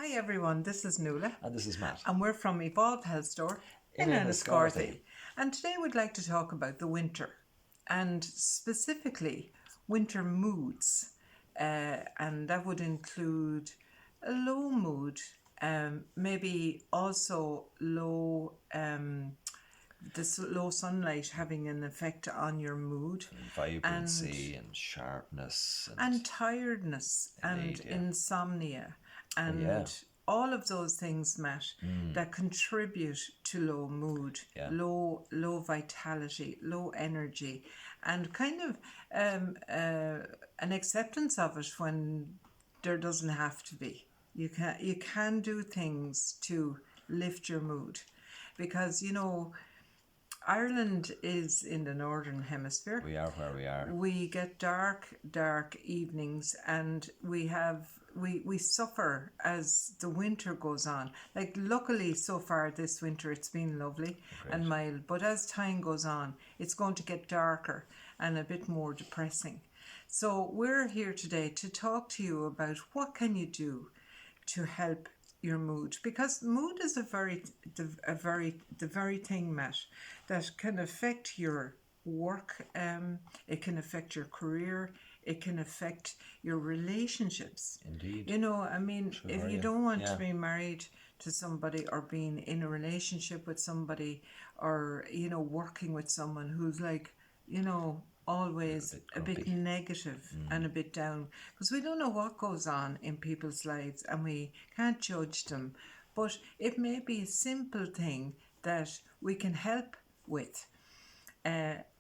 Hi everyone, this is Nuala And this is Matt. and we're from Evolve Health Store in Enniscorthy. And today we'd like to talk about the winter and specifically winter moods. And that would include a low mood, maybe also this low sunlight having an effect on your mood, Vibrancy and sharpness. and tiredness Indeed, and yeah. insomnia and yeah. all of those things, Matt, that contribute to low mood, Yeah. low vitality, low energy, and kind of an acceptance of it when there doesn't have to be. You can do things to lift your mood, because Ireland is in the northern hemisphere. We are where we are. We get dark evenings, and we suffer as the winter goes on. Like, luckily so far this winter it's been lovely and mild, but as time goes on it's going to get darker and a bit more depressing. So we're here today to talk to you about what can you do to help your mood, because mood is the very thing, Matt, that can affect your work. It can affect your career. It can affect your relationships. Indeed. If you don't want to Yeah. be married to somebody, or being in a relationship with somebody, or working with someone who's like, always a bit grumpy. negative and a bit down, because we don't know what goes on in people's lives and we can't judge them, but it may be a simple thing that we can help with.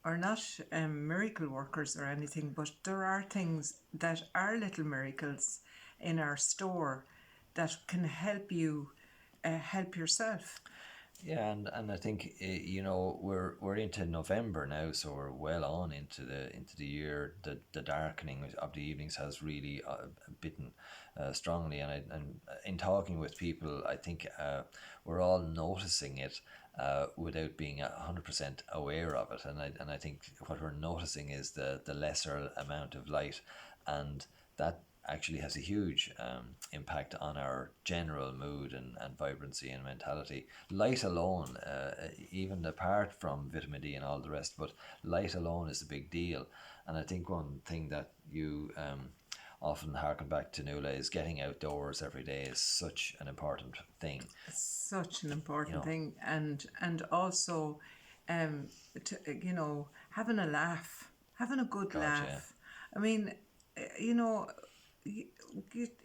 Are not miracle workers or anything, but there are things that are little miracles in our store that can help you help yourself. Yeah, and I think we're into November now, so we're well on into the year. The darkening of the evenings has really bitten strongly, and in talking with people, I think we're all noticing it without being 100% aware of it, and I think what we're noticing is the lesser amount of light, and that actually has a huge impact on our general mood and vibrancy and mentality. Light alone, even apart from vitamin D and all the rest, but light alone is a big deal. And I think one thing that you often harken back to, Nuala, is getting outdoors every day is such an important thing. Such an important thing, and also having a laugh, having a good laugh. Yeah. I mean,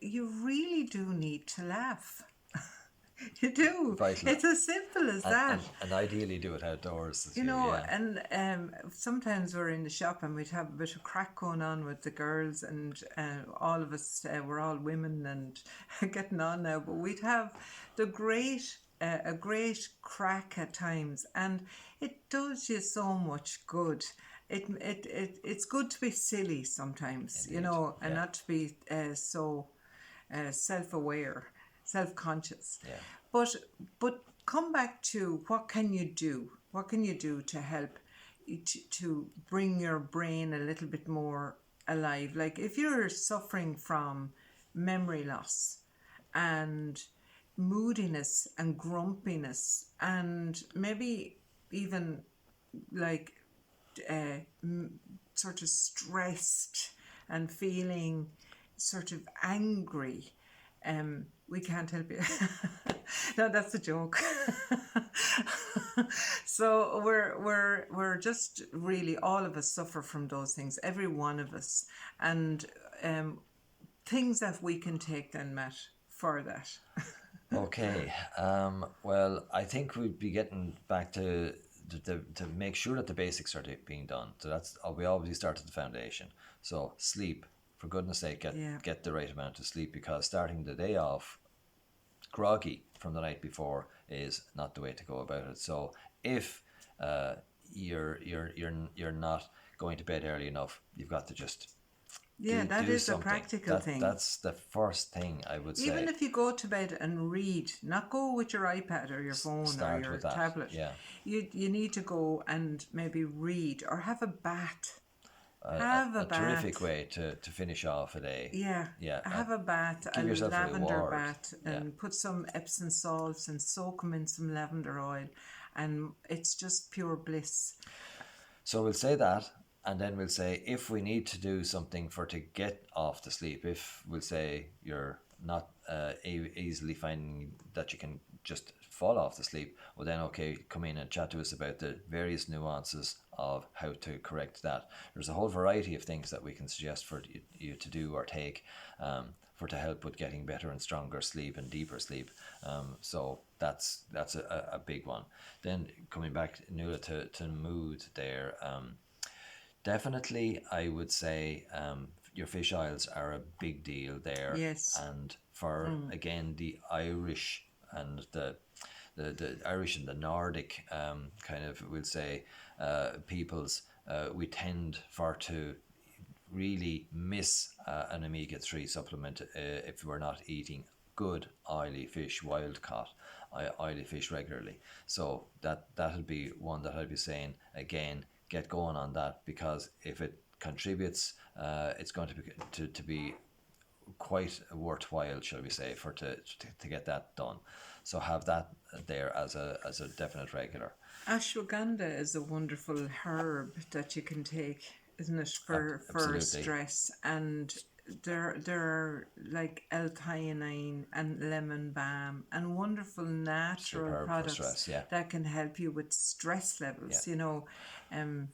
you really do need to laugh. You do. Vital. It's as simple as that. And ideally do it outdoors. And sometimes we're in the shop and we'd have a bit of crack going on with the girls, and all of us, we're all women and getting on now, but we'd have a great crack at times, and it does you so much good. It's good to be silly sometimes. Indeed. And not to be so self-aware, self-conscious. Yeah. But come back to what can you do? What can you do to help to bring your brain a little bit more alive? Like, if you're suffering from memory loss and moodiness and grumpiness, and maybe even like sort of stressed and feeling sort of angry, we can't help you. No, that's a joke. So we're just really, all of us suffer from those things, every one of us, and things that we can take then, Matt, for that. Okay. Well, I think we'd be getting back to make sure that the basics are being done. So that's we obviously start at the foundation. So sleep, for goodness sake, get the right amount of sleep, because starting the day off groggy from the night before is not the way to go about it. So if you're not going to bed early enough, you've got to just that is something. a practical thing. That's the first thing I would say. Even if you go to bed and read, not go with your iPad or your phone or your tablet. Yeah. You need to go and maybe read or have a bath. Have a a terrific bath. way to finish off a day. Yeah, Yeah, have a bath, a give yourself a lavender reward. bath, Yeah. and put some Epsom salts and soak them in some lavender oil, and it's just pure bliss. So we'll say that, and then we'll say if we need to do something for to get off to sleep, if we'll say you're not easily finding that you can just fall off to sleep, well then okay, come in and chat to us about the various nuances of how to correct that. There's a whole variety of things that we can suggest for you to do or take for to help with getting better and stronger sleep and deeper sleep. So that's a big one. Then coming back, Nuala, to mood there. Definitely, I would say your fish oils are a big deal there, Yes. and for again the Irish and the Irish and the Nordic kind of, we'll say, peoples, we tend for to really miss an omega-3 supplement if we're not eating good oily fish, wild caught oily fish regularly. So that'll be one that I'd be saying again, get going on that, because if it contributes, it's going to be quite worthwhile, shall we say, for to get that done. So have that there as a definite regular. Ashwagandha is a wonderful herb that you can take, isn't it, for Absolutely. stress? And there are like L-theanine and lemon balm and wonderful natural Superb for products stress, yeah. that can help you with stress levels. Yeah. You know,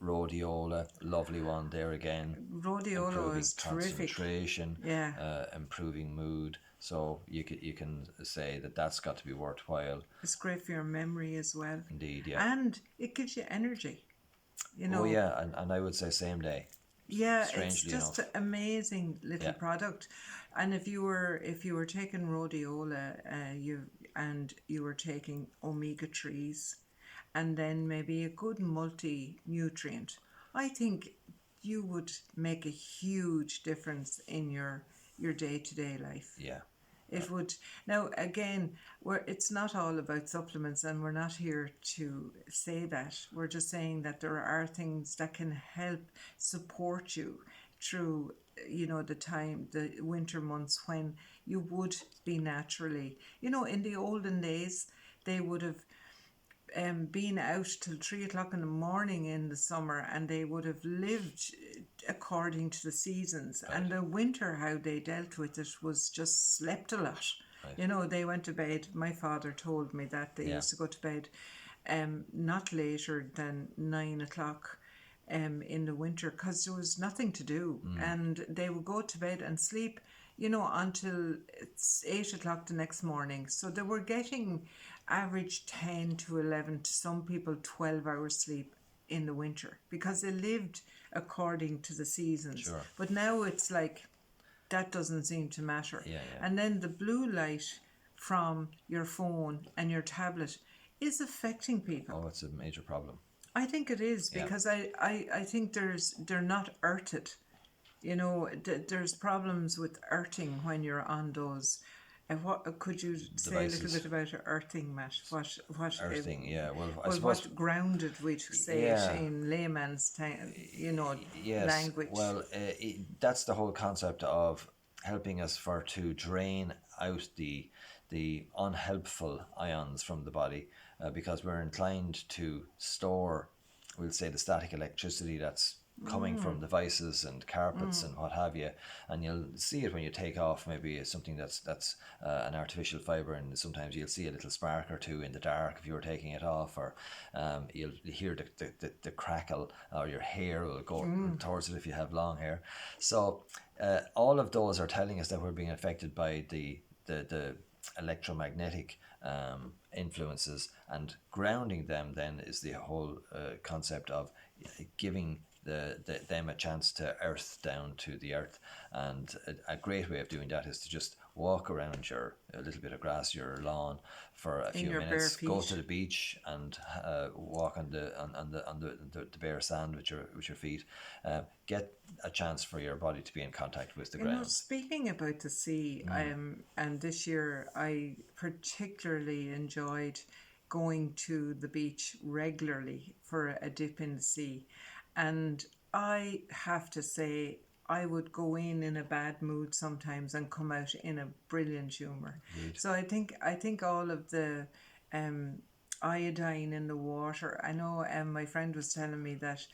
Rhodiola, lovely one there again. rhodiola Improving is terrific. concentration, Yeah, improving mood. So you can say that that's got to be worthwhile. it's great for your memory as well, Indeed, yeah. and it gives you energy. You Oh know, yeah, and I would say same day. yeah, it's Strangely just enough. an amazing little Yeah. product. And if you were taking rhodiola, you were taking omega-3s, and then maybe a good multi-nutrient, I think you would make a huge difference in your day-to-day life. Yeah. It would. Now again, it's not all about supplements, and we're not here to say that. We're just saying that there are things that can help support you through, the winter months when you would be naturally, in the olden days, they would have been out till 3 o'clock in the morning in the summer, and they would have lived according to the seasons. Right. And the winter, how they dealt with it was just slept a lot. Right. They went to bed. My father told me that they Yeah. used to go to bed not later than 9 o'clock in the winter, because there was nothing to do, and they would go to bed and sleep until it's 8 o'clock the next morning. So they were getting average 10 to 11, to some people 12 hours sleep in the winter, because they lived according to the seasons. Sure. But now it's like that doesn't seem to matter. Yeah. And then the blue light from your phone and your tablet is affecting people. Oh, it's a major problem. I think it is, Yeah. because I think they're not earthed. There's problems with earthing when you're on those. What could you say a little Devices. bit about earthing, Matt? What Earthing, yeah. Well, I well, suppose. what grounded we to say Yeah. it in layman's Yes. language? Well, that's the whole concept of helping us to drain out the unhelpful ions from the body, because we're inclined to store, we'll say, the static electricity that's coming from devices and carpets and what have you, and you'll see it when you take off maybe something that's an artificial fiber, and sometimes you'll see a little spark or two in the dark if you were taking it off, or you'll hear the crackle, or your hair will go towards it if you have long hair. So all of those are telling us that we're being affected by the electromagnetic influences, and grounding them then is the whole concept of giving them a chance to earth down to the earth. And a great way of doing that is to just walk around a little bit of grass, your lawn, for a few your minutes. bare Go feet. to the beach and walk on the bare sand with your feet. Get a chance for your body to be in contact with the ground. Speaking about the sea, and this year I particularly enjoyed going to the beach regularly for a dip in the sea. And I have to say, I would go in a bad mood sometimes and come out in a brilliant humor. Agreed. So I think all of the um, iodine in the water. I know my friend was telling me that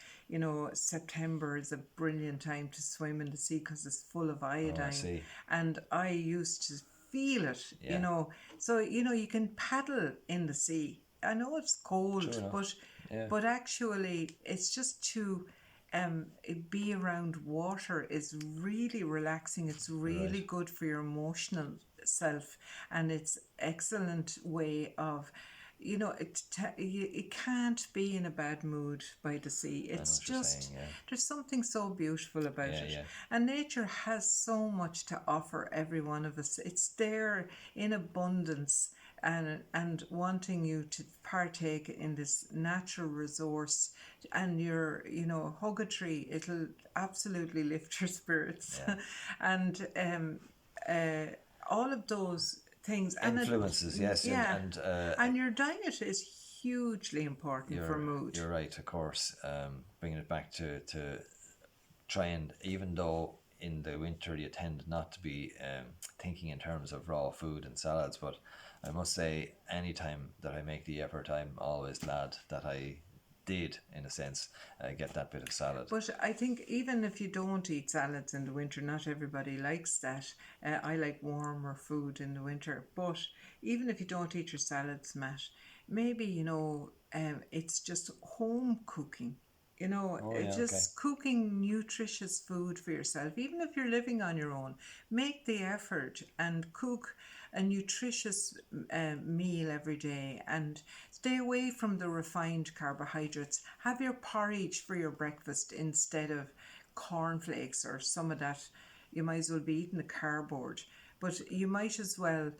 September is a brilliant time to swim in the sea because it's full of Oh, I iodine, see. and I used to feel it. Yeah. So you can paddle in the sea. I know it's True cold, enough. but Yeah. actually it's just to be around water is really relaxing. It's You're right. really good for your emotional self, and it's excellent way of, you can't be in a bad mood by the sea. I know It's what you're saying. just, Yeah. there's something so beautiful about Yeah. it, Yeah. and nature has so much to offer every one of us. It's there in abundance, and wanting you to partake in this natural resource, and hug a tree, it'll absolutely lift your spirits. Yeah. And uh, all of those things, and Influences, yes, yeah, and and your diet is hugely important for mood. you're right, of course. Bringing it back to try and, even though in the winter you tend not to be thinking in terms of raw food and salads, but I must say, anytime that I make the effort, I'm always glad that I did, in a sense, get that bit of salad. But I think even if you don't eat salads in the winter, not everybody likes that. I like warmer food in the winter. But even if you don't eat your salads, Matt, maybe, it's just home cooking. Oh yeah, okay. Just cooking nutritious food for yourself. Even if you're living on your own, make the effort and cook a nutritious meal every day, and stay away from the refined carbohydrates. Have your porridge for your breakfast instead of cornflakes or some of that. You might as well be eating the cardboard, but you might as well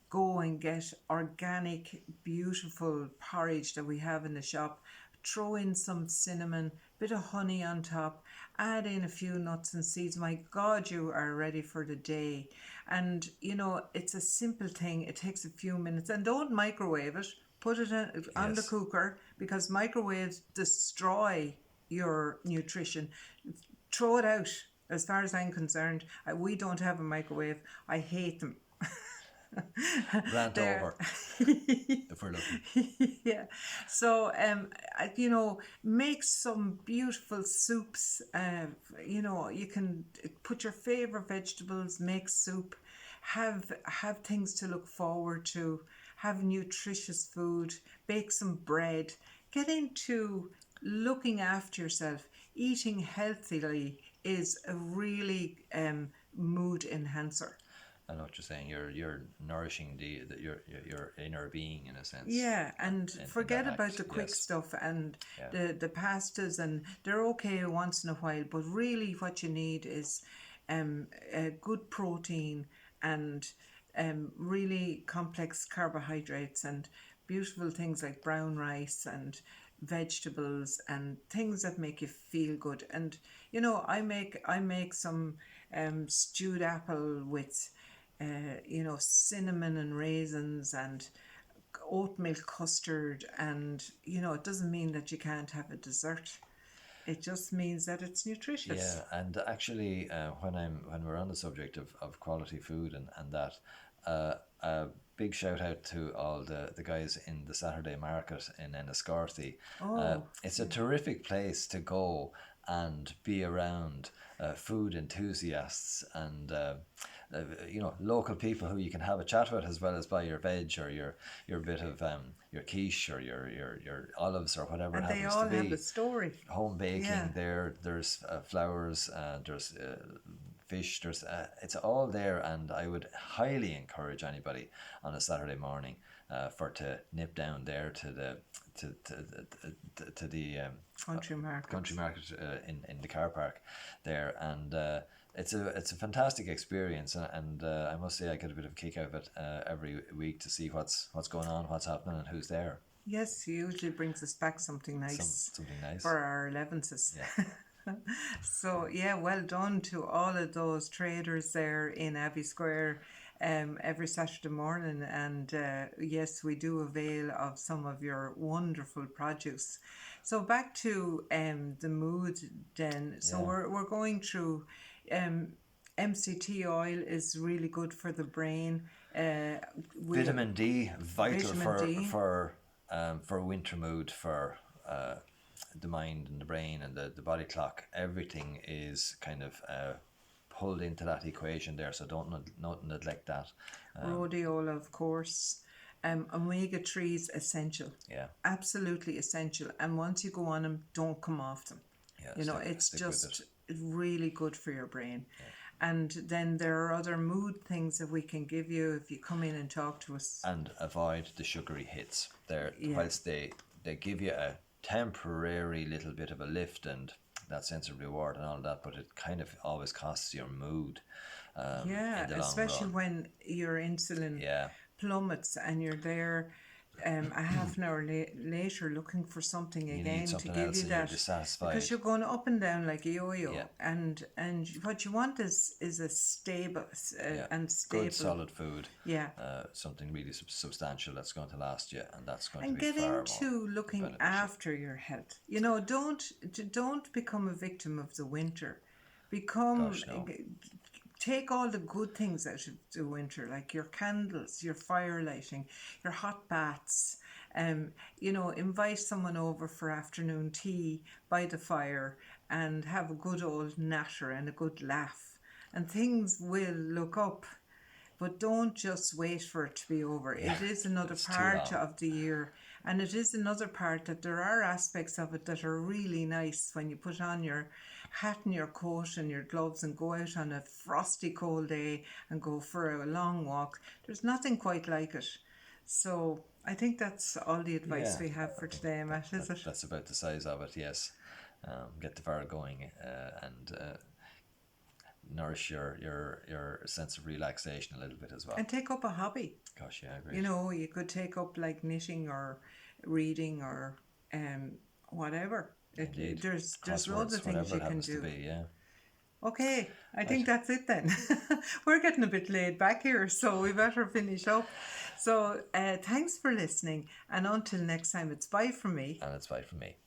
go and get organic, beautiful porridge that we have in the shop. Throw in some cinnamon, bit of honey on top, add in a few nuts and seeds. My God, you are ready for the day. And it's a simple thing. It takes a few minutes, and don't microwave it. Put it on the Yes. cooker, because microwaves destroy your nutrition. Throw it out. As far as I'm concerned, we don't have a microwave. I hate them. Rant They're over, if we're lucky. yeah. So make some beautiful soups. You can put your favorite vegetables, make soup, have things to look forward to, have nutritious food, bake some bread, get into looking after yourself. Eating healthily is a really mood enhancer. I know what you're saying. You're nourishing your inner being, in a sense. Yeah, and In that forget about act. the quick Yes. stuff and Yeah. the pastas, and they're okay once in a while, but really what you need is a good protein, and really complex carbohydrates, and beautiful things like brown rice and vegetables and things that make you feel good. And I make some stewed apple with cinnamon and raisins and oat milk custard, and it doesn't mean that you can't have a dessert. It just means that it's nutritious. Yeah, and actually, when we're on the subject of quality food and that, a big shout out to all the guys in the Saturday market in Enniscorthy. Oh, It's a terrific place to go and be around food enthusiasts and local people who you can have a chat with, as well as buy your veg or your bit of your quiche or your olives or whatever it and they happens all to have be. a story. Home baking Yeah. there's flowers, there's fish, there's it's all there, and I would highly encourage anybody on a Saturday morning for to nip down there to the to the Country market. country market in the car park there, and it's a fantastic experience, and I must say I get a bit of a kick out of it every week to see what's going on, what's happening, and who's there. Yes, he usually brings us back something nice Something nice. for our 11s. Yeah. So yeah, well done to all of those traders there in Abbey Square. every Saturday morning. And yes, we do avail of some of your wonderful produce. So back to the mood then. So Yeah. we're going through um, MCT oil is really good for the brain. Vitamin D, vital Vitamin D. for winter mood, for the mind and the brain and the body clock. Everything is kind of pulled into that equation there, so don't neglect that. Rhodiola, of course. Omega 3 is essential. Yeah. Absolutely essential. And once you go on them, don't come off them. Yeah, You know, it's just really good for your brain. And then there are other mood things that we can give you if you come in and talk to us. And avoid the sugary hits. Whilst they give you a temporary little bit of a lift and that sense of reward and all that, but it kind of always costs your mood. In the long especially run. when your insulin Yeah. plummets and you're there a half an hour later looking for something You again need something to give else you and you're that, dissatisfied. because you're going up and down like a yo-yo. Yeah. And what you want is a stable and stable good solid food. Yeah. Something really substantial that's going to last you, and that's going And to be get far into more looking beneficial. after your health. You know, don't become a victim of the winter. Gosh, no. Take all the good things out of the winter, like your candles, your fire lighting, your hot baths. You know, invite someone over for afternoon tea by the fire and have a good old natter and a good laugh, and things will look up. But don't just wait for it to be over. Yeah, it is another it's too part long. of the year, and it is another part that there are aspects of it that are really nice when you put on your hat and your coat and your gloves and go out on a frosty cold day and go for a long walk. There's nothing quite like it. So I think that's all the advice we have for today, Matt, is it? That's about the size of it, yes. Get the fire going and nourish your sense of relaxation a little bit as well. And take up a hobby. Gosh, yeah, great. You know, you could take up like knitting or reading or whatever. There's loads of things you can do. Yeah. Okay, I think that's it then. We're getting a bit laid back here, so we better finish up. So thanks for listening, and until next time, it's bye from me. And it's bye from me.